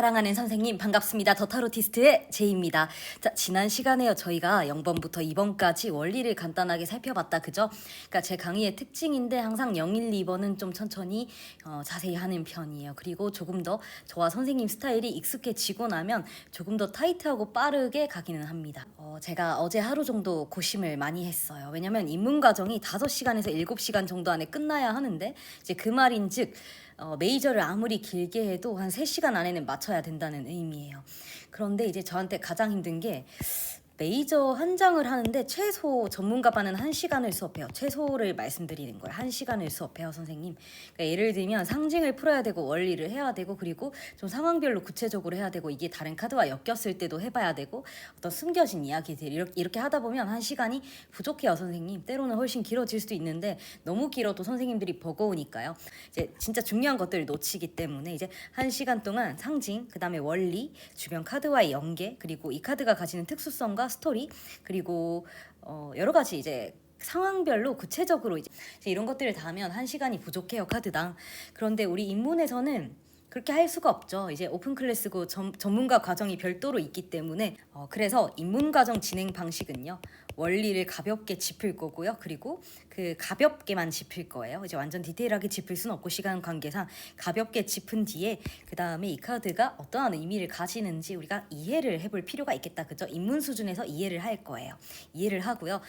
사랑하는 선생님 반갑습니다. 더 타로티스트의 제이입니다. 자, 지난 시간에요. 저희가 0번부터 2번까지 원리를 간단하게 살펴봤다. 그죠? 그러니까 제 강의의 특징인데 항상 0, 1, 2번은 좀 천천히 자세히 하는 편이에요. 그리고 조금 더 저와 선생님 스타일이 익숙해지고 나면 조금 더 타이트하고 빠르게 가기는 합니다. 제가 어제 하루 정도 고심을 많이 했어요. 왜냐면 입문 과정이 5시간에서 7시간 정도 안에 끝나야 하는데 이제 그 말인즉 메이저를 아무리 길게 해도 한 3시간 안에는 맞춰야 된다는 의미예요. 그런데 이제 저한테 가장 힘든 게 메이저 한 장을 하는데 최소 전문가반은 1시간을 수업해요. 최소를 말씀드리는 거예요. 1시간을 수업해요, 선생님. 그러니까 예를 들면 상징을 풀어야 되고 원리를 해야 되고 그리고 좀 상황별로 구체적으로 해야 되고 이게 다른 카드와 엮였을 때도 해봐야 되고 어떤 숨겨진 이야기들 이렇게 하다 보면 1시간이 부족해요, 선생님. 때로는 훨씬 길어질 수도 있는데 너무 길어도 선생님들이 버거우니까요. 이제 진짜 중요한 것들을 놓치기 때문에 이제 1시간 동안 상징, 그 다음에 원리, 주변 카드와의 연계, 그리고 이 카드가 가지는 특수성과 스토리, 그리고 여러 가지 이제 상황별로 구체적으로 이제 이런 것들을 다 하면 1시간이 부족해요, 카드당. 그런데 우리 입문에서는 그렇게 할 수가 없죠. 이제 오픈 클래스고 전문가 과정이 별도로 있기 때문에 그래서 입문 과정 진행 방식은요. 원리를 가볍게 짚을 거고요. 그리고 그 가볍게만 짚을 거예요. 이제 완전 디테일하게 짚을 수는 없고 시간 관계상 가볍게 짚은 뒤에 그 다음에 이 카드가 어떠한 의미를 가지는지 우리가 이해를 해볼 필요가 있겠다. 그죠? 입문 수준에서 이해를 할 거예요. 이해를 하고요.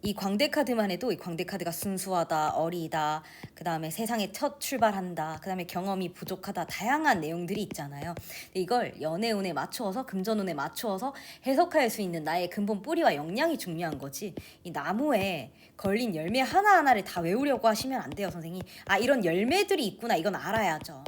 이 광대 카드만 해도 이 광대 카드가 순수하다, 어리다, 그 다음에 세상에 첫 출발한다, 그 다음에 경험이 부족하다, 다양한 내용들이 있잖아요. 근데 이걸 연애운에 맞추어서 금전운에 맞추어서 해석할 수 있는 나의 근본 뿌리와 역량이 중요한 거지. 이 나무에 걸린 열매 하나하나를 다 외우려고 하시면 안 돼요, 선생님. 아, 이런 열매들이 있구나, 이건 알아야죠.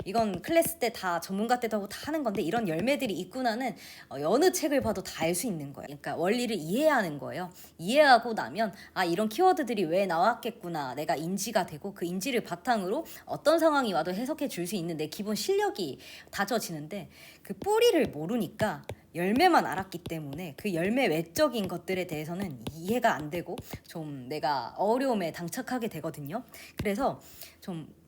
이건 클래스 때 다 전문가 때도 하고 다 하는 건데 이런 열매들이 있구나는 어느 책을 봐도 다 알 수 있는 거예요. 그러니까 원리를 이해해야 하는 거예요. 이해하고 나면 아, 이런 키워드들이 왜 나왔겠구나, 내가 인지가 되고 그 인지를 바탕으로 어떤 상황이 와도 해석해 줄 수 있는 내 기본 실력이 다져지는데 그 뿌리를 모르니까 열매만 알았기 때문에 그 열매 외적인 것들에 대해서는 이해가 안 되고 좀 내가 어려움에 당착하게 되거든요. 그래서 좀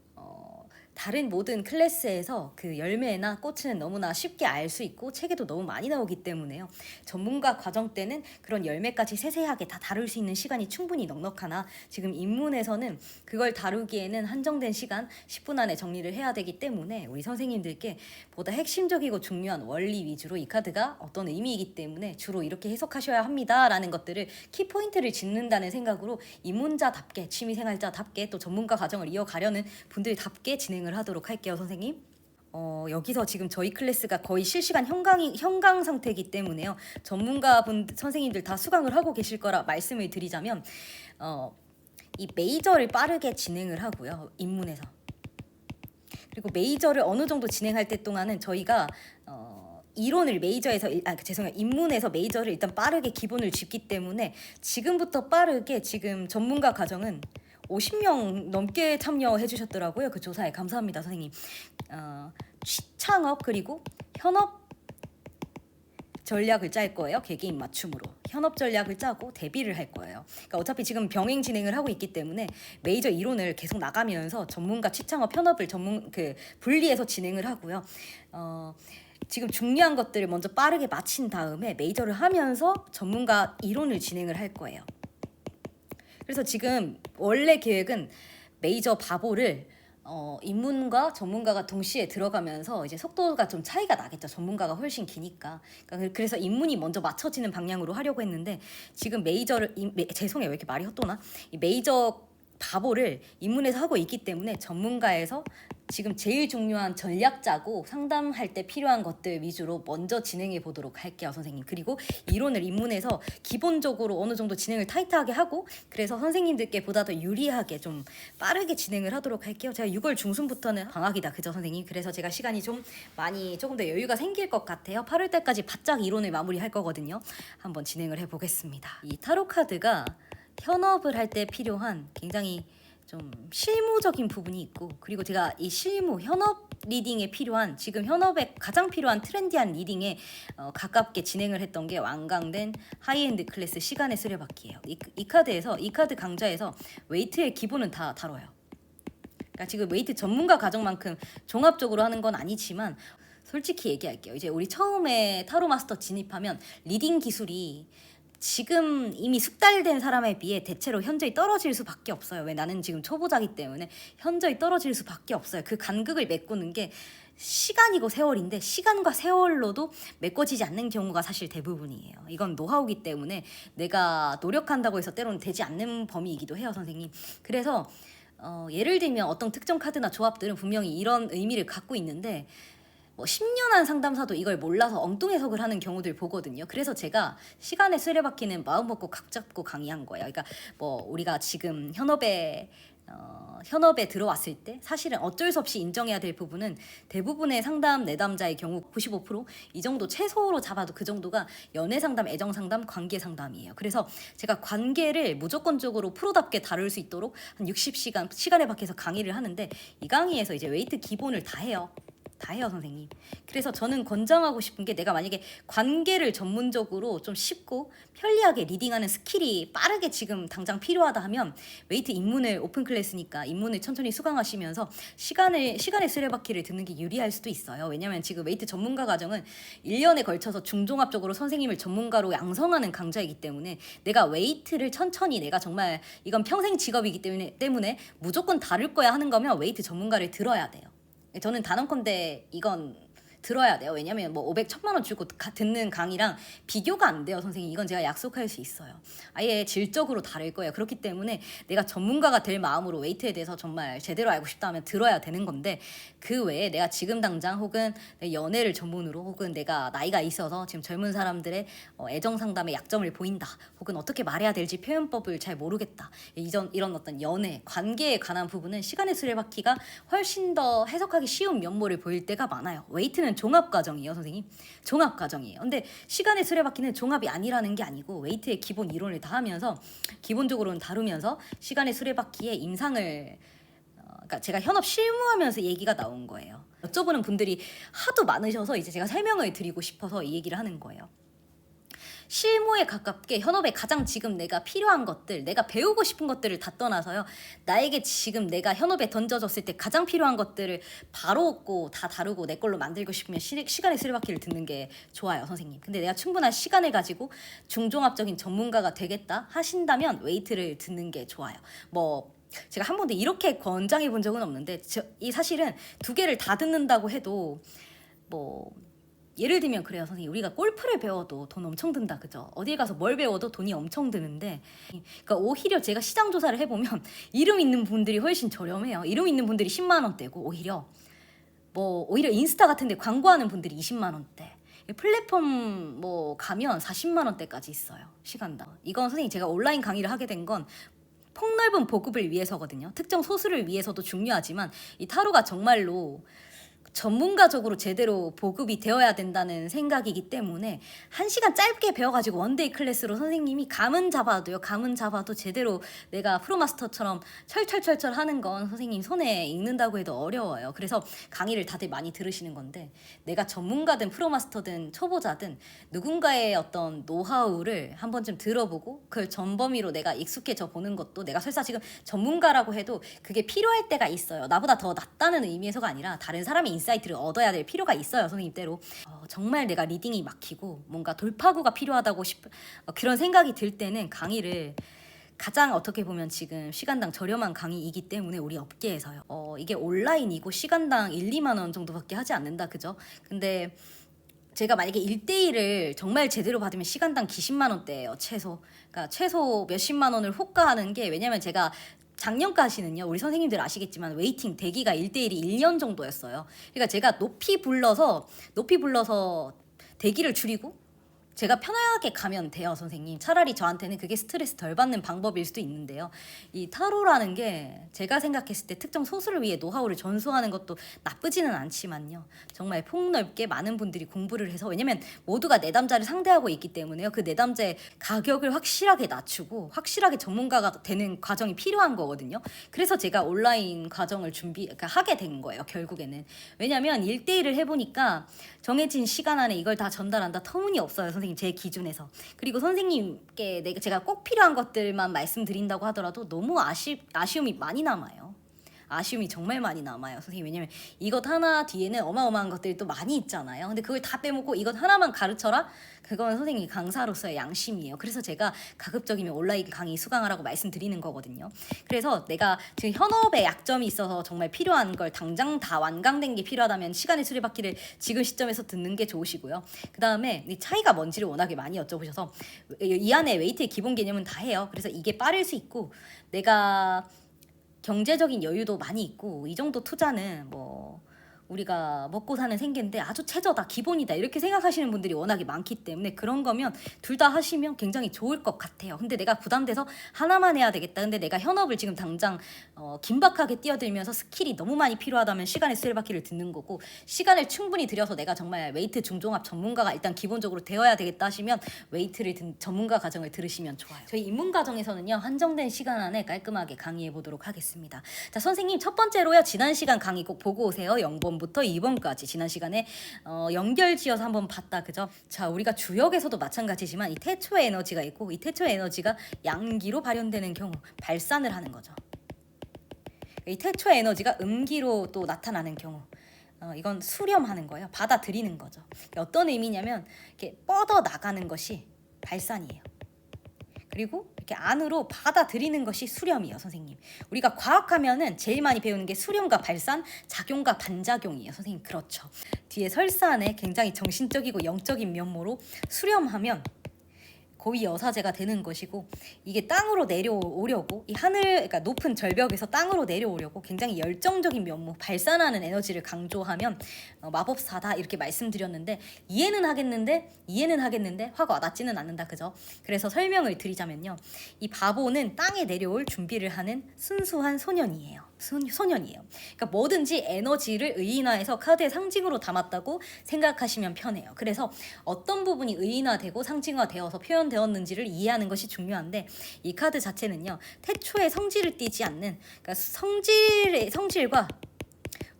다른 모든 클래스에서 그 열매나 꽃은 너무나 쉽게 알 수 있고 책에도 너무 많이 나오기 때문에요. 전문가 과정 때는 그런 열매까지 세세하게 다 다룰 수 있는 시간이 충분히 넉넉하나 지금 입문에서는 그걸 다루기에는 한정된 시간 10분 안에 정리를 해야 되기 때문에 우리 선생님들께 보다 핵심적이고 중요한 원리 위주로 이 카드가 어떤 의미이기 때문에 주로 이렇게 해석하셔야 합니다 라는 것들을 키포인트를 짓는다는 생각으로 입문자답게 취미생활자답게 또 전문가 과정을 이어가려는 분들답게 진행을 하도록 할게요, 선생님. 여기서 지금 저희 클래스가 거의 실시간 현강 상태이기 때문에요. 전문가분 선생님들 다 수강을 하고 계실 거라 말씀을 드리자면 이 메이저를 빠르게 진행을 하고요. 입문에서. 그리고 메이저를 어느 정도 진행할 때 동안은 저희가 이론을 메이저에서 죄송해요. 입문에서 메이저를 일단 빠르게 기본을 짚기 때문에 지금부터 빠르게 지금 전문가 과정은 50명 넘게 참여해 주셨더라고요. 그 조사에 감사합니다, 선생님. 취창업 그리고 현업 전략을 짤 거예요. 개개인 맞춤으로 현업 전략을 짜고 대비를 할 거예요. 그러니까 어차피 지금 병행 진행을 하고 있기 때문에 메이저 이론을 계속 나가면서 전문가 취창업 현업을 분리해서 진행을 하고요. 지금 중요한 것들을 먼저 빠르게 마친 다음에 메이저를 하면서 전문가 이론을 진행을 할 거예요. 그래서 지금 원래 계획은 메이저 바보를 입문과 전문가가 동시에 들어가면서 이제 속도가 좀 차이가 나겠죠. 전문가가 훨씬 기니까. 그러니까 그래서 입문이 먼저 맞춰지는 방향으로 하려고 했는데 지금 죄송해요. 왜 이렇게 말이 헛도나? 이 메이저 바보를 입문에서 하고 있기 때문에 전문가에서 지금 제일 중요한 전략 짜고 상담할 때 필요한 것들 위주로 먼저 진행해 보도록 할게요, 선생님. 그리고 이론을 입문해서 기본적으로 어느 정도 진행을 타이트하게 하고 그래서 선생님들께 보다 더 유리하게 좀 빠르게 진행을 하도록 할게요. 제가 6월 중순부터는 방학이다, 그죠, 선생님? 그래서 제가 시간이 조금 더 여유가 생길 것 같아요. 8월 때까지 바짝 이론을 마무리할 거거든요. 한번 진행을 해보겠습니다. 이 타로 카드가 현업을 할 때 필요한 굉장히 좀 실무적인 부분이 있고 그리고 제가 이 현업 리딩에 필요한 지금 현업에 가장 필요한 트렌디한 리딩에 가깝게 진행을 했던 게 완강된 하이엔드 클래스 시간의 수레바퀴예요. 이 카드 강좌에서 웨이트의 기본은 다 다뤄요. 그러니까 지금 웨이트 전문가 과정만큼 종합적으로 하는 건 아니지만 솔직히 얘기할게요. 이제 우리 처음에 타로 마스터 진입하면 리딩 기술이 지금 이미 숙달된 사람에 비해 대체로 현저히 떨어질 수밖에 없어요. 왜? 나는 지금 초보자기 때문에 현저히 떨어질 수밖에 없어요. 그 간극을 메꾸는 게 시간이고 세월인데 시간과 세월로도 메꿔지지 않는 경우가 사실 대부분이에요. 이건 노하우기 때문에 내가 노력한다고 해서 때로는 되지 않는 범위이기도 해요, 선생님. 그래서 예를 들면 어떤 특정 카드나 조합들은 분명히 이런 의미를 갖고 있는데 뭐 10년 한 상담사도 이걸 몰라서 엉뚱 해석을 하는 경우들 보거든요. 그래서 제가 시간의 수레바퀴는 마음 먹고 각 잡고 강의한 거예요. 그러니까 뭐 우리가 지금 현업에 들어왔을 때 사실은 어쩔 수 없이 인정해야 될 부분은 대부분의 상담 내담자의 경우 95%이 정도 최소로 잡아도 그 정도가 연애 상담, 애정 상담, 관계 상담이에요. 그래서 제가 관계를 무조건적으로 프로답게 다룰 수 있도록 한 60시간 시간에 밖에서 강의를 하는데 이 강의에서 이제 웨이트 기본을 다 해요. 다 해요, 선생님. 그래서 저는 권장하고 싶은 게 내가 만약에 관계를 전문적으로 좀 쉽고 편리하게 리딩하는 스킬이 빠르게 지금 당장 필요하다 하면 웨이트 입문을 오픈 클래스니까 입문을 천천히 수강하시면서 시간의 수레바퀴를 듣는 게 유리할 수도 있어요. 왜냐면 지금 웨이트 전문가 과정은 1년에 걸쳐서 중종합적으로 선생님을 전문가로 양성하는 강좌이기 때문에 내가 웨이트를 천천히 내가 정말 이건 평생 직업이기 때문에 무조건 다룰 거야 하는 거면 웨이트 전문가를 들어야 돼요. 저는 단언컨대 이건 들어야 돼요. 왜냐면 뭐 500, 1000만 원 주고 듣는 강의랑 비교가 안 돼요, 선생님. 이건 제가 약속할 수 있어요. 아예 질적으로 다를 거예요. 그렇기 때문에 내가 전문가가 될 마음으로 웨이트에 대해서 정말 제대로 알고 싶다 하면 들어야 되는 건데 그 외에 내가 지금 당장 혹은 내 연애를 전문으로 혹은 내가 나이가 있어서 지금 젊은 사람들의 애정 상담의 약점을 보인다. 혹은 어떻게 말해야 될지 표현법을 잘 모르겠다. 이런 어떤 연애, 관계에 관한 부분은 시간의 수레바퀴가 훨씬 더 해석하기 쉬운 면모를 보일 때가 많아요. 웨이트는 종합 과정이에요, 선생님. 종합 과정이에요. 근데 시간의 수레바퀴는 종합이 아니라는 게 아니고 웨이트의 기본 이론을 다 하면서 기본적으로는 다루면서 시간의 수레바퀴의 임상을 그러니까 제가 현업 실무하면서 얘기가 나온 거예요. 여쭤보는 분들이 하도 많으셔서 이제 제가 설명을 드리고 싶어서 이 얘기를 하는 거예요. 실무에 가깝게 현업에 가장 지금 내가 필요한 것들, 내가 배우고 싶은 것들을 다 떠나서요. 나에게 지금 내가 현업에 던져졌을 때 가장 필요한 것들을 바로 얻고 다 다루고 내 걸로 만들고 싶으면 시간의 수레바퀴를 듣는 게 좋아요, 선생님. 근데 내가 충분한 시간을 가지고 중종합적인 전문가가 되겠다 하신다면 웨이트를 듣는 게 좋아요. 뭐 제가 한 번도 이렇게 권장해 본 적은 없는데 이 사실은 두 개를 다 듣는다고 해도 뭐 예를 들면 그래요, 선생님. 우리가 골프를 배워도 돈 엄청 든다, 그죠? 어디 가서 뭘 배워도 돈이 엄청 드는데 그러니까 오히려 제가 시장 조사를 해보면 이름 있는 분들이 훨씬 저렴해요. 이름 있는 분들이 10만 원대고 오히려 인스타 같은 데 광고하는 분들이 20만 원대. 플랫폼 뭐 가면 40만 원대까지 있어요, 시간당. 이건 선생님 제가 온라인 강의를 하게 된 건 폭넓은 보급을 위해서거든요. 특정 소수를 위해서도 중요하지만 이 타로가 정말로 전문가적으로 제대로 보급이 되어야 된다는 생각이기 때문에 1시간 짧게 배워가지고 원데이 클래스로 선생님이 감은 잡아도 제대로 내가 프로마스터처럼 철철철철 하는 건 선생님 손에 익는다고 해도 어려워요. 그래서 강의를 다들 많이 들으시는 건데 내가 전문가든 프로마스터든 초보자든 누군가의 어떤 노하우를 한 번쯤 들어보고 그걸 전범위로 내가 익숙해져 보는 것도 내가 설사 지금 전문가라고 해도 그게 필요할 때가 있어요. 나보다 더 낫다는 의미에서가 아니라 다른 사람의 인사이트를 얻어야 될 필요가 있어요, 선생님대로. 정말 내가 리딩이 막히고 뭔가 돌파구가 필요하다고 그런 생각이 들 때는 강의를 가장 어떻게 보면 지금 시간당 저렴한 강의이기 때문에 우리 업계에서요. 이게 온라인이고 시간당 1, 2만 원 정도밖에 하지 않는다, 그죠? 근데 제가 만약에 1대1을 정말 제대로 받으면 시간당 기십만 원대예요, 최소. 그러니까 최소 몇십만 원을 호가하는 게 왜냐면 제가 작년까지는요, 우리 선생님들 아시겠지만 웨이팅 대기가 1대1이 1년 정도였어요. 그러니까 제가 높이 불러서 대기를 줄이고 제가 편하게 가면 돼요, 선생님. 차라리 저한테는 그게 스트레스 덜 받는 방법일 수도 있는데요. 이 타로라는 게 제가 생각했을 때 특정 소수를 위해 노하우를 전수하는 것도 나쁘지는 않지만요. 정말 폭넓게 많은 분들이 공부를 해서 왜냐면 모두가 내담자를 상대하고 있기 때문에요. 그 내담자의 가격을 확실하게 낮추고 확실하게 전문가가 되는 과정이 필요한 거거든요. 그래서 제가 온라인 과정을 그러니까 하게 된 거예요, 결국에는. 왜냐면 1대1을 해보니까 정해진 시간 안에 이걸 다 전달한다 터무니없어요, 선생님. 제 기준에서. 그리고 선생님께 제가 꼭 필요한 것들만 말씀드린다고 하더라도 너무 아쉬움이 많이 남아요. 아쉬움이 정말 많이 남아요, 선생님. 왜냐면 이것 하나 뒤에는 어마어마한 것들이 또 많이 있잖아요. 근데 그걸 다 빼먹고 이것 하나만 가르쳐라? 그건 선생님 강사로서의 양심이에요. 그래서 제가 가급적이면 온라인 강의 수강하라고 말씀드리는 거거든요. 그래서 내가 지금 현업에 약점이 있어서 정말 필요한 걸 당장 다 완강된 게 필요하다면 시간의 수레바퀴를 지금 시점에서 듣는 게 좋으시고요. 그 다음에 이 차이가 뭔지를 워낙에 많이 여쭤보셔서 이 안에 웨이트의 기본 개념은 다 해요. 그래서 이게 빠를 수 있고 내가 경제적인 여유도 많이 있고 이 정도 투자는 뭐 우리가 먹고 사는 생계인데 아주 최저다, 기본이다 이렇게 생각하시는 분들이 워낙에 많기 때문에 그런 거면 둘 다 하시면 굉장히 좋을 것 같아요. 근데 내가 부담돼서 하나만 해야 되겠다. 근데 내가 현업을 지금 당장 긴박하게 뛰어들면서 스킬이 너무 많이 필요하다면 시간의 수레바퀴를 듣는 거고, 시간을 충분히 들여서 내가 정말 웨이트 중종합 전문가가 일단 기본적으로 되어야 되겠다 하시면 웨이트를 전문가 과정을 들으시면 좋아요. 저희 입문 과정에서는요 한정된 시간 안에 깔끔하게 강의해 보도록 하겠습니다. 자, 선생님 첫 번째로요, 지난 시간 강의 꼭 보고 오세요. 0번부터 2번까지 지난 시간에 연결지어서 한번 봤다, 그죠? 자, 우리가 주역에서도 마찬가지지만 이 태초의 에너지가 있고 이 태초의 에너지가 양기로 발현되는 경우 발산을 하는 거죠. 이 태초의 에너지가 음기로 또 나타나는 경우 이건 수렴하는 거예요. 받아들이는 거죠. 어떤 의미냐면 이렇게 뻗어 나가는 것이 발산이에요. 그리고 이렇게 안으로 받아들이는 것이 수렴이에요, 선생님. 우리가 과학하면은 제일 많이 배우는 게 수렴과 발산, 작용과 반작용이에요, 선생님. 그렇죠. 뒤에 설산에 굉장히 정신적이고 영적인 면모로 수렴하면 고위 여사제가 되는 것이고, 이게 땅으로 내려오려고 이 하늘, 그러니까 높은 절벽에서 땅으로 내려오려고 굉장히 열정적인 면모, 발산하는 에너지를 강조하면 마법사다 이렇게 말씀드렸는데 이해는 하겠는데 화가 와닿지는 않는다, 그죠? 그래서 설명을 드리자면요, 이 바보는 땅에 내려올 준비를 하는 순수한 소년이에요. 그러니까 뭐든지 에너지를 의인화해서 카드의 상징으로 담았다고 생각하시면 편해요. 그래서 어떤 부분이 의인화되고 상징화되어서 표현되었는지를 이해하는 것이 중요한데, 이 카드 자체는요 태초의 성질을 띠지 않는, 그러니까 성질과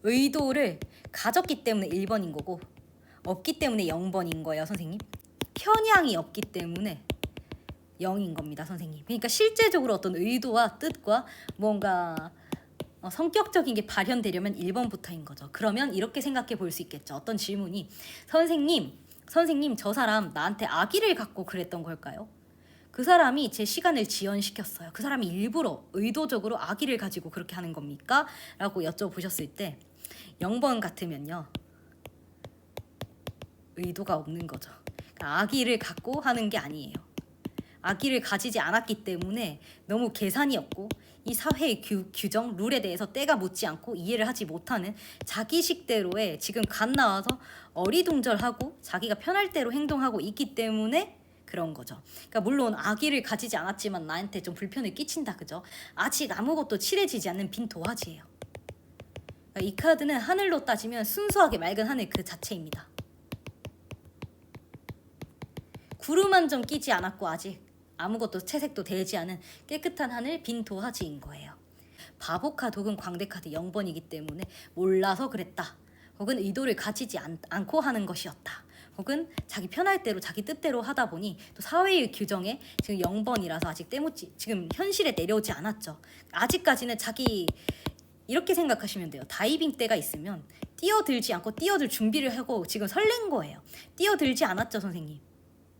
의도를 가졌기 때문에 1번인 거고 없기 때문에 0번인 거예요, 선생님. 편향이 없기 때문에 0인 겁니다, 선생님. 그러니까 실제적으로 어떤 의도와 뜻과 뭔가 성격적인 게 발현되려면 1번부터인 거죠. 그러면 이렇게 생각해 볼 수 있겠죠. 어떤 질문이, 선생님 저 사람 나한테 악의를 갖고 그랬던 걸까요? 그 사람이 제 시간을 지연시켰어요. 그 사람이 일부러 의도적으로 악의를 가지고 그렇게 하는 겁니까? 라고 여쭤보셨을 때 0번 같으면요 의도가 없는 거죠. 그러니까 악의를 갖고 하는 게 아니에요. 악의를 가지지 않았기 때문에 너무 계산이 없고 이 사회의 규정, 룰에 대해서 때가 묻지 않고 이해를 하지 못하는 자기식대로의, 지금 갓 나와서 어리둥절하고 자기가 편할 대로 행동하고 있기 때문에 그런 거죠. 그러니까 물론 악의를 가지지 않았지만 나한테 좀 불편을 끼친다, 그죠? 아직 아무것도 칠해지지 않는 빈 도화지예요. 그러니까 이 카드는 하늘로 따지면 순수하게 맑은 하늘 그 자체입니다. 구름 한 점 끼지 않았고 아직 아무것도 채색도 되지 않은 깨끗한 하늘, 빈 도화지인 거예요. 바보 카드 혹은 광대 카드 0번이기 때문에 몰라서 그랬다, 혹은 의도를 가지지 않고 하는 것이었다, 혹은 자기 편할 대로 자기 뜻대로 하다 보니 또 사회의 규정에 지금 0번이라서 아직 때묻지, 지금 현실에 내려오지 않았죠. 아직까지는 자기, 이렇게 생각하시면 돼요. 다이빙 때가 있으면 뛰어들지 않고 뛰어들 준비를 하고 지금 설렌 거예요. 뛰어들지 않았죠, 선생님.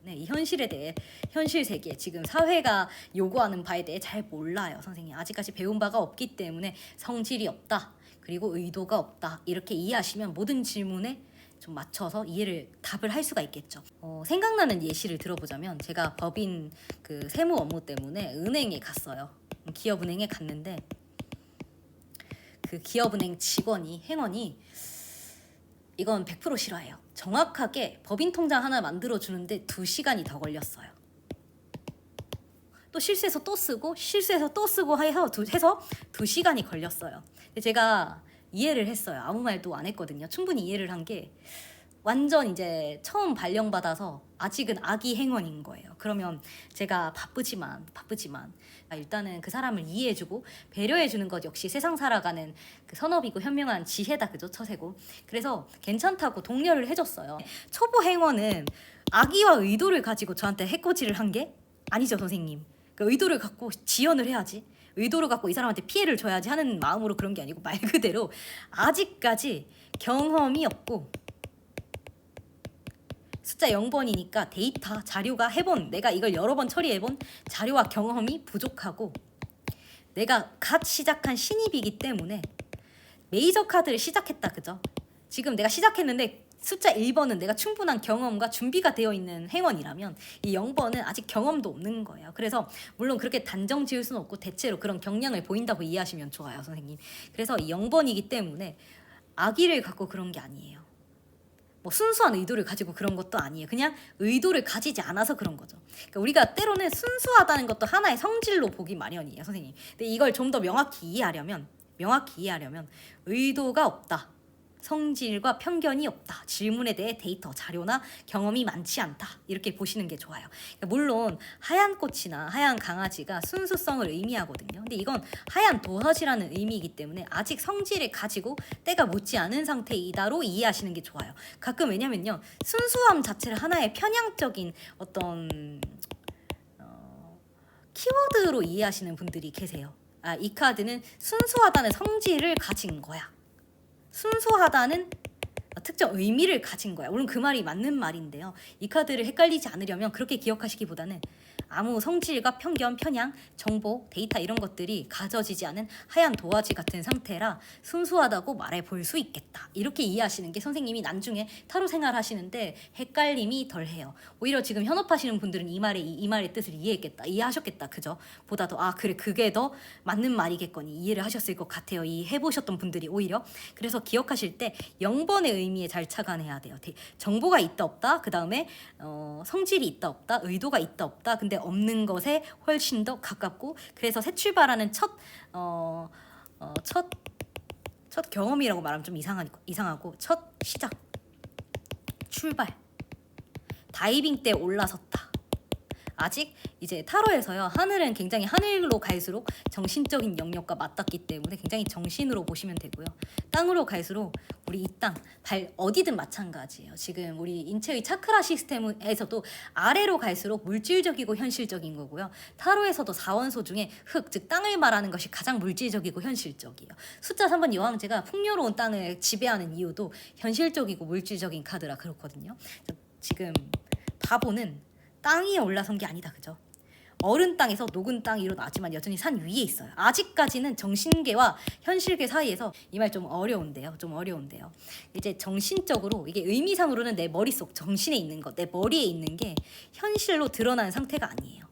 네, 이 현실에 대해, 현실 세계, 지금 사회가 요구하는 바에 대해 잘 몰라요, 선생님. 아직까지 배운 바가 없기 때문에 성질이 없다, 그리고 의도가 없다, 이렇게 이해하시면 모든 질문에 좀 맞춰서 답을 할 수가 있겠죠. 생각나는 예시를 들어보자면, 제가 법인 그 세무 업무 때문에 은행에 갔어요. 기업은행에 갔는데 그 기업은행 행원이 이건 100% 실화예요. 정확하게 법인 통장 하나 만들어주는데 2시간이 더 걸렸어요. 또 실수해서 또 쓰고 해서 2시간이 걸렸어요. 근데 제가 이해를 했어요. 아무 말도 안 했거든요. 충분히 이해를 한 게, 완전 이제 처음 발령받아서 아직은 아기 행원인 거예요. 그러면 제가 바쁘지만 일단은 그 사람을 이해해주고 배려해주는 것 역시 세상 살아가는 그 선업이고 현명한 지혜다, 그죠? 처세고. 그래서 괜찮다고 독려를 해줬어요. 초보 행원은 악의와 의도를 가지고 저한테 해코지를 한 게 아니죠, 선생님. 그러니까 의도를 갖고 지연을 해야지, 의도를 갖고 이 사람한테 피해를 줘야지 하는 마음으로 그런 게 아니고 말 그대로 아직까지 경험이 없고 숫자 0번이니까 데이터 자료가 해본, 내가 이걸 여러 번 처리해본 자료와 경험이 부족하고 내가 갓 시작한 신입이기 때문에 메이저 카드를 시작했다 그죠? 지금 내가 시작했는데 숫자 1번은 내가 충분한 경험과 준비가 되어 있는 행원이라면 이 0번은 아직 경험도 없는 거예요. 그래서 물론 그렇게 단정 지을 수는 없고 대체로 그런 경향을 보인다고 이해하시면 좋아요, 선생님. 그래서 이 0번이기 때문에 악의를 갖고 그런 게 아니에요. 뭐 순수한 의도를 가지고 그런 것도 아니에요. 그냥 의도를 가지지 않아서 그런 거죠. 그러니까 우리가 때로는 순수하다는 것도 하나의 성질로 보기 마련이에요, 선생님. 근데 이걸 좀 더 명확히 이해하려면 의도가 없다, 성질과 편견이 없다, 질문에 대해 데이터, 자료나 경험이 많지 않다, 이렇게 보시는 게 좋아요. 그러니까 물론 하얀 꽃이나 하얀 강아지가 순수성을 의미하거든요. 근데 이건 하얀 도화지라는 의미이기 때문에 아직 성질을 가지고 때가 묻지 않은 상태이다로 이해하시는 게 좋아요. 가끔 왜냐면요, 순수함 자체를 하나의 편향적인 어떤 키워드로 이해하시는 분들이 계세요. 이 카드는 순수하다는 성질을 가진 거야, 순수하다는 특정 의미를 가진 거야. 물론 그 말이 맞는 말인데요, 이 카드를 헷갈리지 않으려면 그렇게 기억하시기보다는 아무 성질과 편견, 편향, 정보, 데이터 이런 것들이 가져지지 않은 하얀 도화지 같은 상태라 순수하다고 말해 볼 수 있겠다, 이렇게 이해하시는 게 선생님이 나중에 타로 생활 하시는데 헷갈림이 덜해요. 오히려 지금 현업하시는 분들은 이 말의 뜻을 이해하셨겠다 그죠? 보다 더 그래, 그게 더 맞는 말이겠거니 이해를 하셨을 것 같아요, 이 해보셨던 분들이. 오히려 그래서 기억하실 때 0번의 의미에 잘 착안해야 돼요. 정보가 있다 없다, 그 다음에 성질이 있다 없다, 의도가 있다 없다. 근데 없는 것에 훨씬 더 가깝고, 그래서 새 출발하는 첫 경험이라고 말하면 좀 이상하고 첫 시작, 출발, 다이빙 때 올라섰다. 아직 이제 타로에서요, 하늘은 굉장히 하늘로 갈수록 정신적인 영역과 맞닿기 때문에 굉장히 정신으로 보시면 되고요, 땅으로 갈수록 우리 이 땅, 어디든 마찬가지예요. 지금 우리 인체의 차크라 시스템에서도 아래로 갈수록 물질적이고 현실적인 거고요, 타로에서도 4원소 중에 흙, 즉 땅을 말하는 것이 가장 물질적이고 현실적이에요. 숫자 3번 여왕제가 풍요로운 땅을 지배하는 이유도 현실적이고 물질적인 카드라 그렇거든요. 지금 바보는 땅 위에 올라선 게 아니다 그죠? 어른 땅에서 녹은 땅 위로 나왔지만 여전히 산 위에 있어요. 아직까지는 정신계와 현실계 사이에서, 이 말 좀 어려운데요. 이제 정신적으로, 이게 의미상으로는 내 머릿속 정신에 있는 것, 내 머리에 있는 게 현실로 드러나는 상태가 아니에요.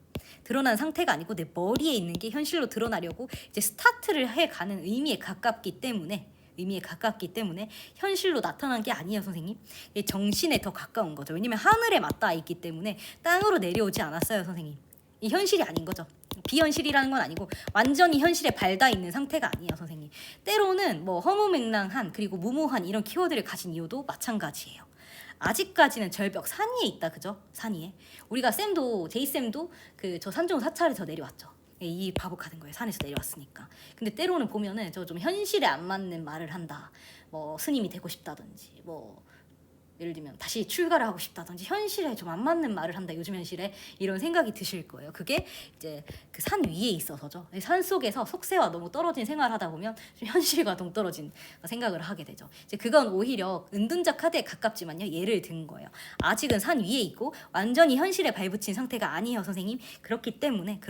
드러난 상태가 아니고 내 머리에 있는 게 현실로 드러나려고 이제 스타트를 해가는 의미에 가깝기 때문에 현실로 나타난 게 아니에요, 선생님. 정신에 더 가까운 거죠. 왜냐면 하늘에 맞닿아 있기 때문에 땅으로 내려오지 않았어요, 선생님. 이 현실이 아닌 거죠. 비현실이라는 건 아니고 완전히 현실에 발닿아 있는 상태가 아니에요, 선생님. 때로는 뭐 허무맹랑한, 그리고 무모한 이런 키워드를 가진 이유도 마찬가지예요. 아직까지는 절벽 산 위에 있다 그죠? 산 위에. 우리가 제이쌤도 저 산중 사찰에서 내려왔죠. 이 바보 카드인 거예요. 산에서 내려왔으니까. 근데 때로는 보면은 저 좀 현실에 안 맞는 말을 한다, 뭐 스님이 되고 싶다든지, 뭐 예를 들면 다시 출가를 하고 싶다든지 현실에 좀 안 맞는 말을 한다, 요즘 현실에, 이런 생각이 드실 거예요. 그게 이제 그 산 위에 있어서죠. 산 속에서 속세와 너무 떨어진 생활을 하다 보면 좀 현실과 동떨어진 생각을 하게 되죠. 이제 그건 오히려 은둔자 카드에 가깝지만요, 예를 든 거예요. 아직은 산 위에 있고 완전히 현실에 발붙인 상태가 아니에요, 선생님. 그렇기 때문에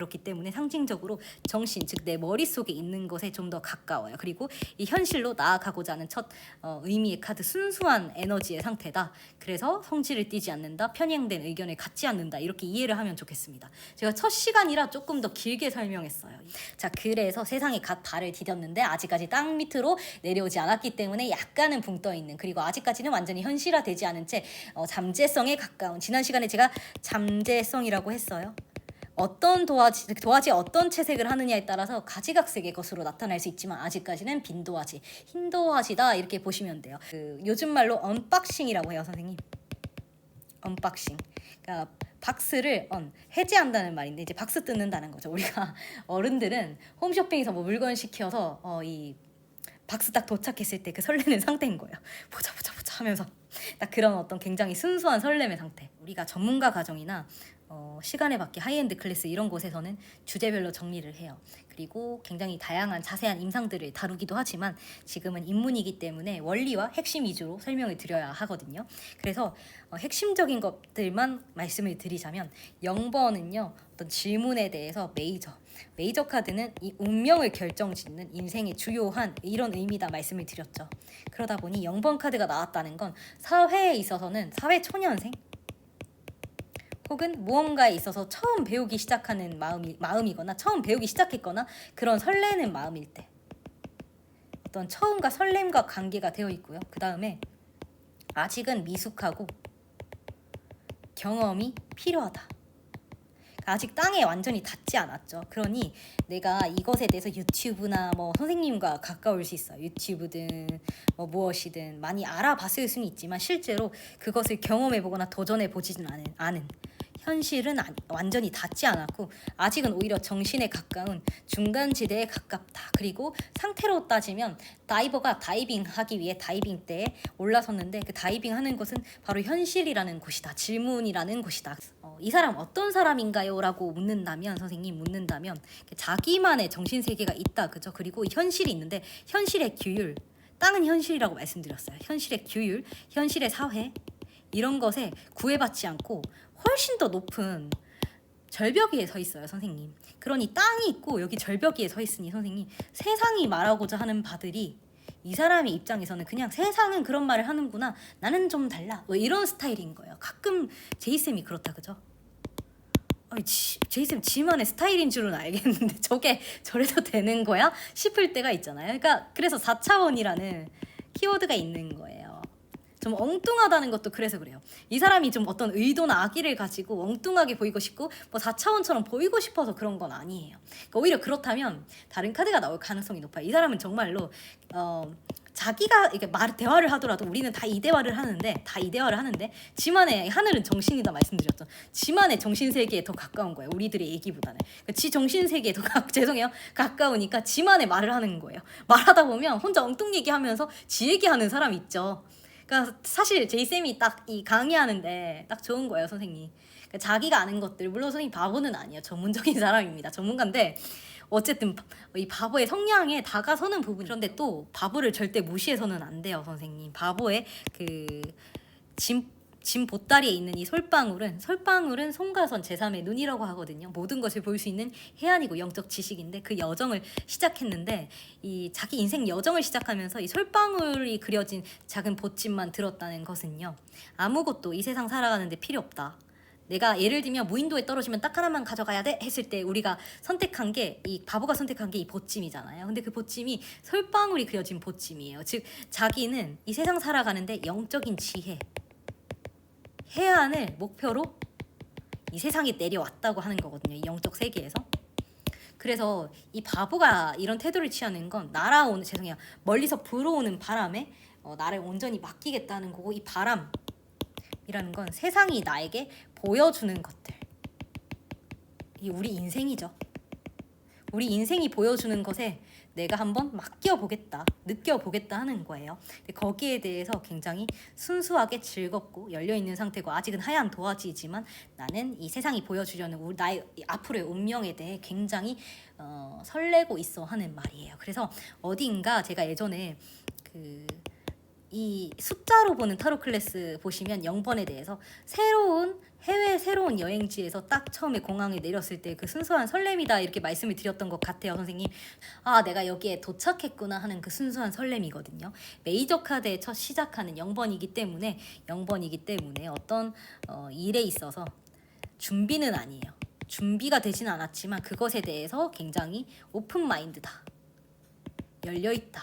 상징적으로 정신, 즉 내 머릿속에 있는 것에 좀 더 가까워요. 그리고 이 현실로 나아가고자 하는 첫 의미의 카드, 순수한 에너지의 상태다. 그래서 성질을 띠지 않는다, 편향된 의견을 갖지 않는다, 이렇게 이해를 하면 좋겠습니다. 제가 첫 시간이라 조금 더 길게 설명했어요. 자, 그래서 세상에 갓 발을 디뎠는데 아직까지 땅 밑으로 내려오지 않았기 때문에 약간은 붕 떠있는, 그리고 아직까지는 완전히 현실화되지 않은 채 잠재성에 가까운, 지난 시간에 제가 잠재성이라고 했어요. 어떤 도화지에 어떤 채색을 하느냐에 따라서 가지각색의 것으로 나타날 수 있지만 아직까지는 빈 도화지, 흰 도화지다, 이렇게 보시면 돼요. 요즘 말로 언박싱이라고 해요, 선생님. 언박싱. 그러니까 박스를 해제한다는 말인데 이제 박스 뜯는다는 거죠. 우리가 어른들은 홈쇼핑에서 뭐 물건 시켜서 이 박스 딱 도착했을 때 그 설레는 상태인 거예요. 보자 하면서 딱 그런 어떤 굉장히 순수한 설렘의 상태. 우리가 전문가 가정이나 시간에 맞게 하이엔드 클래스 이런 곳에서는 주제별로 정리를 해요. 그리고 굉장히 다양한 자세한 임상들을 다루기도 하지만 지금은 입문이기 때문에 원리와 핵심 위주로 설명을 드려야 하거든요. 그래서 핵심적인 것들만 말씀을 드리자면 0번은요. 어떤 질문에 대해서 메이저 카드는 이 운명을 결정짓는 인생의 주요한 이런 의미다 말씀을 드렸죠. 그러다 보니 0번 카드가 나왔다는 건 사회에 있어서는 사회 초년생 혹은 무언가에 있어서 처음 배우기 시작하는 마음이거나 처음 배우기 시작했거나 그런 설레는 마음일 때 어떤 처음과 설렘과 관계가 되어 있고요. 그 다음에 아직은 미숙하고 경험이 필요하다. 아직 땅에 완전히 닿지 않았죠. 그러니 내가 이것에 대해서 유튜브나 뭐 선생님과 가까울 수 있어요. 유튜브든 뭐 무엇이든 많이 알아봤을 수는 있지만 실제로 그것을 경험해보거나 도전해보지는 않은 현실은 완전히 닿지 않았고 아직은 오히려 정신에 가까운 중간지대에 가깝다. 그리고 상태로 따지면 다이버가 다이빙하기 위해 다이빙대에 올라섰는데 그 다이빙하는 곳은 바로 현실이라는 곳이다. 질문이라는 곳이다. 이 사람 어떤 사람인가요? 라고 선생님 묻는다면 자기만의 정신세계가 있다. 그죠? 그리고 현실이 있는데 현실의 규율, 땅은 현실이라고 말씀드렸어요. 현실의 규율, 현실의 사회 이런 것에 구애받지 않고 훨씬 더 높은 절벽 위에 서 있어요, 선생님. 그러니 땅이 있고 여기 절벽 위에 서 있으니 선생님 세상이 말하고자 하는 바들이 이 사람의 입장에서는 그냥 세상은 그런 말을 하는구나, 나는 좀 달라, 뭐 이런 스타일인 거예요. 가끔 제이쌤이 그렇다, 그죠? 제이쌤 지만의 스타일인 줄은 알겠는데 저게 저래도 되는 거야? 싶을 때가 있잖아요. 그래서 4차원이라는 키워드가 있는 거예요. 좀 엉뚱하다는 것도 그래서 그래요. 이 사람이 좀 어떤 의도나 악의를 가지고 엉뚱하게 보이고 싶고 뭐 4차원처럼 보이고 싶어서 그런 건 아니에요. 그러니까 오히려 그렇다면 다른 카드가 나올 가능성이 높아요. 이 사람은 정말로 자기가 이렇게 대화를 하더라도 우리는 다 이 대화를 하는데 지만의 하늘은 정신이다 말씀드렸죠. 지만의 정신세계에 더 가까운 거예요. 우리들의 얘기보다는. 그러니까 지 정신세계에 더 가까우니까 지만의 말을 하는 거예요. 말하다 보면 혼자 엉뚱 얘기하면서 지 얘기하는 사람 있죠. 그러니까 사실 제이쌤이 딱 이 강의하는데 딱 좋은 거예요, 선생님. 그러니까 자기가 아는 것들, 물론 선생님 바보는 아니에요. 전문적인 사람입니다. 전문가인데 어쨌든 이 바보의 성향에 다가서는 부분. 그런데 또 바보를 절대 무시해서는 안 돼요, 선생님. 바보의 짐 보따리에 있는 이 솔방울은 송가선 제3의 눈이라고 하거든요. 모든 것을 볼 수 있는 해안이고 영적 지식인데 그 여정을 시작했는데 이 자기 인생 여정을 시작하면서 이 솔방울이 그려진 작은 봇짐만 들었다는 것은요. 아무것도 이 세상 살아가는데 필요 없다. 내가 예를 들면 무인도에 떨어지면 딱 하나만 가져가야 돼 했을 때 우리가 선택한 게, 이 바보가 선택한 게 이 봇짐이잖아요. 근데 그 봇짐이 솔방울이 그려진 봇짐이에요. 즉 자기는 이 세상 살아가는데 영적인 지혜, 해안을 목표로 이 세상에 내려왔다고 하는 거거든요. 이 영적 세계에서. 그래서 이 바보가 이런 태도를 취하는 건 멀리서 불어오는 바람에 나를 온전히 맡기겠다는 거고, 이 바람이라는 건 세상이 나에게 보여주는 것들. 이게 우리 인생이죠. 우리 인생이 보여주는 것에 내가 한번 맡겨보겠다, 느껴보겠다 하는 거예요. 근데 거기에 대해서 굉장히 순수하게 즐겁고 열려있는 상태고 아직은 하얀 도화지이지만 나는 이 세상이 보여주려는 나의 앞으로의 운명에 대해 굉장히 설레고 있어 하는 말이에요. 그래서 어딘가 제가 예전에 이 숫자로 보는 타로 클래스 보시면 0번에 대해서 해외 새로운 여행지에서 딱 처음에 공항에 내렸을 때 그 순수한 설렘이다 이렇게 말씀을 드렸던 것 같아요, 선생님. 아, 내가 여기에 도착했구나 하는 그 순수한 설렘이거든요. 메이저 카드의 첫 시작하는 0번이기 때문에 어떤 일에 있어서 준비는 아니에요. 준비가 되지는 않았지만 그것에 대해서 굉장히 오픈 마인드다, 열려있다,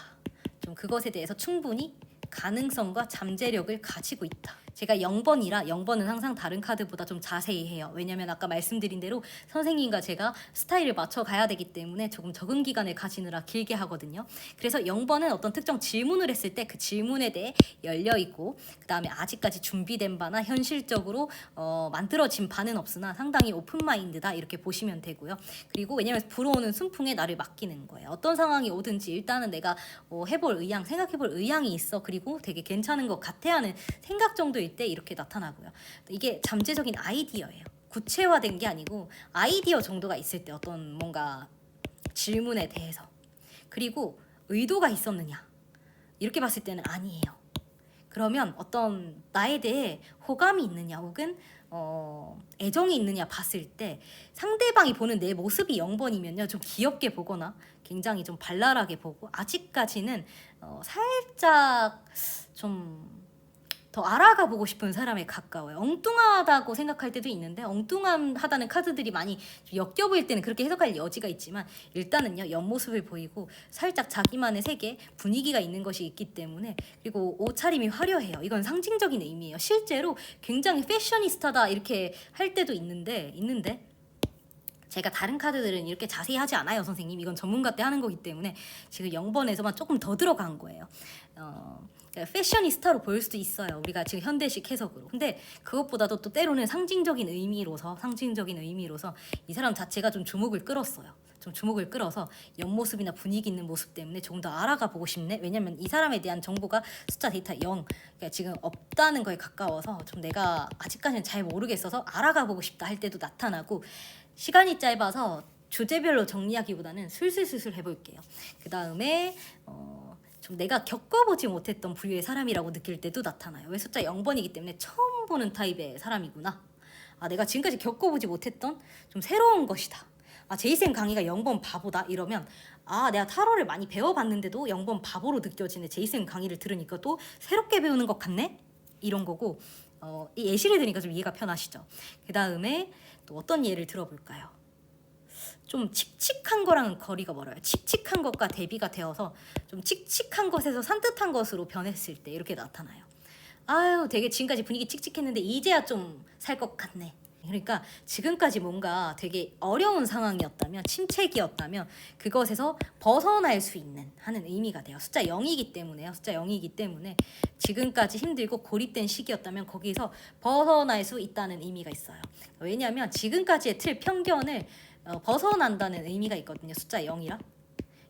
좀 그것에 대해서 충분히 가능성과 잠재력을 가지고 있다. 제가 0번은 항상 다른 카드보다 좀 자세히 해요. 왜냐면 아까 말씀드린 대로 선생님과 제가 스타일을 맞춰 가야 되기 때문에 조금 적응 기간을 가지느라 길게 하거든요. 그래서 0번은 어떤 특정 질문을 했을 때 그 질문에 대해 열려있고, 그 다음에 아직까지 준비된 바나 현실적으로 만들어진 바는 없으나 상당히 오픈마인드다 이렇게 보시면 되고요. 그리고 왜냐면 불어오는 순풍에 나를 맡기는 거예요. 어떤 상황이 오든지 일단은 내가 생각해볼 의향이 있어. 그리고 되게 괜찮은 것 같아 하는 생각 정도일 때 이렇게 나타나고요. 이게 잠재적인 아이디어예요. 구체화된 게 아니고 아이디어 정도가 있을 때 어떤 뭔가 질문에 대해서 그리고 의도가 있었느냐 이렇게 봤을 때는 아니에요. 그러면 어떤 나에 대해 호감이 있느냐 혹은 애정이 있느냐 봤을 때 상대방이 보는 내 모습이 0번이면요 좀 귀엽게 보거나 굉장히 좀 발랄하게 보고 아직까지는 살짝 좀 더 알아가 보고 싶은 사람에 가까워요. 엉뚱하다고 생각할 때도 있는데 엉뚱하다는 카드들이 많이 엮여 보일 때는 그렇게 해석할 여지가 있지만 일단은요 옆모습을 보이고 살짝 자기만의 세계 분위기가 있는 것이 있기 때문에 그리고 옷차림이 화려해요. 이건 상징적인 의미예요. 실제로 굉장히 패셔니스타다 이렇게 할 때도 있는데 제가 다른 카드들은 이렇게 자세히 하지 않아요, 선생님. 이건 전문가 때 하는 거기 때문에 지금 0번에서만 조금 더 들어간 거예요. 그러니까 패셔니스타로 보일 수도 있어요. 우리가 지금 현대식 해석으로. 근데 그것보다도 또 때로는 상징적인 의미로서 이 사람 자체가 좀 주목을 끌었어요. 좀 주목을 끌어서 옆모습이나 분위기 있는 모습 때문에 조금 더 알아가 보고 싶네. 왜냐면 이 사람에 대한 정보가 숫자 데이터 0, 그러니까 지금 없다는 거에 가까워서 좀 내가 아직까지는 잘 모르겠어서 알아가 보고 싶다 할 때도 나타나고 시간이 짧아서 주제별로 정리하기보다는 술술술술 해볼게요. 그 다음에 좀 내가 겪어보지 못했던 부류의 사람이라고 느낄 때도 나타나요. 왜 숫자 0번이기 때문에 처음 보는 타입의 사람이구나. 내가 지금까지 겪어보지 못했던 좀 새로운 것이다. 제이센 강의가 0번 바보다 이러면 내가 타로를 많이 배워봤는데도 0번 바보로 느껴지네. 제이센 강의를 들으니까 또 새롭게 배우는 것 같네? 이런 거고 이 예시를 들으니까 좀 이해가 편하시죠? 그 다음에 또 어떤 예를 들어볼까요? 좀 칙칙한 거랑은 거리가 멀어요. 칙칙한 것과 대비가 되어서 좀 칙칙한 것에서 산뜻한 것으로 변했을 때 이렇게 나타나요. 되게 지금까지 분위기 칙칙했는데 이제야 좀 살 것 같네. 그러니까 지금까지 뭔가 되게 어려운 상황이었다면 침체기였다면 그것에서 벗어날 수 있는 하는 의미가 돼요. 숫자 0이기 때문에요. 숫자 0이기 때문에 지금까지 힘들고 고립된 시기였다면 거기서 벗어날 수 있다는 의미가 있어요. 왜냐하면 지금까지의 틀 편견을 벗어난다는 의미가 있거든요. 숫자 0이라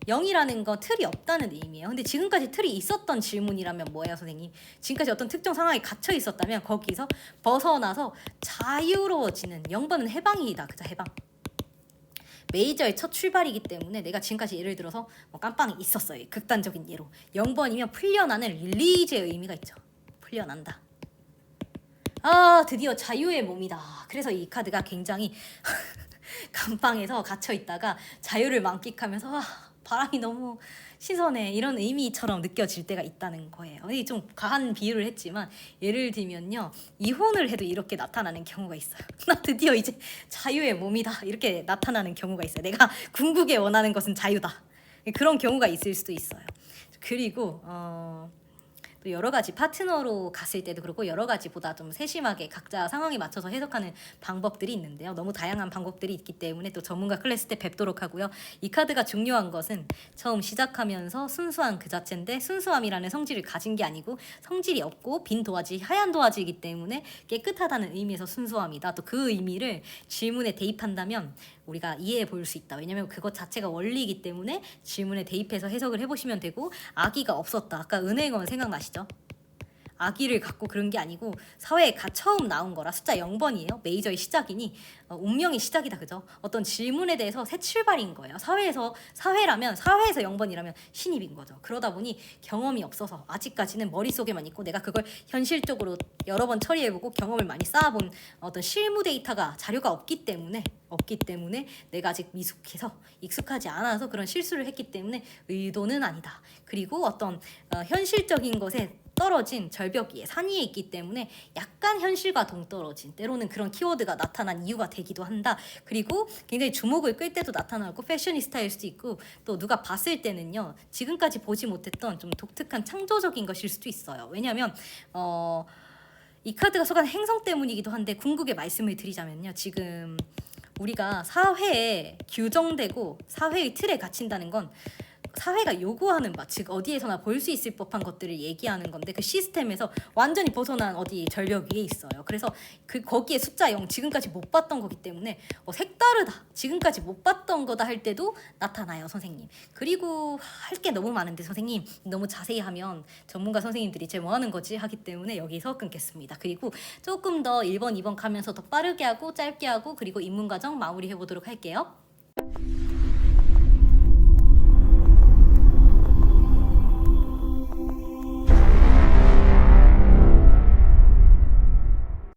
0이라는 건 틀이 없다는 의미예요. 근데 지금까지 틀이 있었던 질문이라면 뭐예요, 선생님? 지금까지 어떤 특정 상황에 갇혀 있었다면 거기서 벗어나서 자유로워지는 0번은 해방이다. 그죠? 해방. 메이저의 첫 출발이기 때문에 내가 지금까지 예를 들어서 깜빵이 있었어요. 극단적인 예로. 0번이면 풀려나는 릴리즈의 의미가 있죠. 풀려난다. 드디어 자유의 몸이다. 그래서 이 카드가 굉장히 감방에서 갇혀 있다가 자유를 만끽하면서 바람이 너무 신선해 이런 의미처럼 느껴질 때가 있다는 거예요. 이게 좀 과한 비유를 했지만 예를 들면요 이혼을 해도 이렇게 나타나는 경우가 있어요. 나 드디어 이제 자유의 몸이다 이렇게 나타나는 경우가 있어요. 내가 궁극에 원하는 것은 자유다 그런 경우가 있을 수도 있어요. 그리고 또 여러 가지 파트너로 갔을 때도 그렇고 여러 가지보다 좀 세심하게 각자 상황에 맞춰서 해석하는 방법들이 있는데요. 너무 다양한 방법들이 있기 때문에 또 전문가 클래스 때 뵙도록 하고요. 이 카드가 중요한 것은 처음 시작하면서 순수한 그 자체인데 순수함이라는 성질을 가진 게 아니고 성질이 없고 빈 도화지, 하얀 도화지이기 때문에 깨끗하다는 의미에서 순수함이다. 또 그 의미를 질문에 대입한다면 우리가 이해해 볼 수 있다. 왜냐면 그것 자체가 원리이기 때문에 질문에 대입해서 해석을 해보시면 되고 아기가 없었다. 아까 은행원 생각나시죠? 아기를 갖고 그런 게 아니고 사회에 처음 나온 거라 숫자 0번이에요. 메이저의 시작이니 운명의 시작이다. 그죠? 어떤 질문에 대해서 새 출발인 거예요. 사회라서 0번이라면 신입인 거죠. 그러다 보니 경험이 없어서 아직까지는 머릿속에만 있고 내가 그걸 현실적으로 여러 번 처리해보고 경험을 많이 쌓아본 어떤 실무 데이터가 자료가 없기 때문에 내가 아직 미숙해서 익숙하지 않아서 그런 실수를 했기 때문에 의도는 아니다. 그리고 어떤 현실적인 것에 떨어진 절벽 위에 산 위에 있기 때문에 약간 현실과 동떨어진 때로는 그런 키워드가 나타난 이유가 되기도 한다. 그리고 굉장히 주목을 끌 때도 나타나고 패셔니스타일 수도 있고 또 누가 봤을 때는요 지금까지 보지 못했던 좀 독특한 창조적인 것일 수도 있어요. 왜냐하면 이 카드가 속한 행성 때문이기도 한데 궁극의 말씀을 드리자면요 지금 우리가 사회에 규정되고 사회의 틀에 갇힌다는 건 사회가 요구하는 바, 즉 어디에서나 볼 수 있을 법한 것들을 얘기하는 건데 그 시스템에서 완전히 벗어난 어디 절벽 위에 있어요. 그래서 거기에 숫자 0 지금까지 못 봤던 거기 때문에 색다르다, 지금까지 못 봤던 거다 할 때도 나타나요, 선생님. 그리고 할 게 너무 많은데 선생님 너무 자세히 하면 전문가 선생님들이 쟤 뭐 하는 거지 하기 때문에 여기서 끊겠습니다. 그리고 조금 더 1번, 2번 가면서 더 빠르게 하고 짧게 하고 그리고 입문 과정 마무리해 보도록 할게요.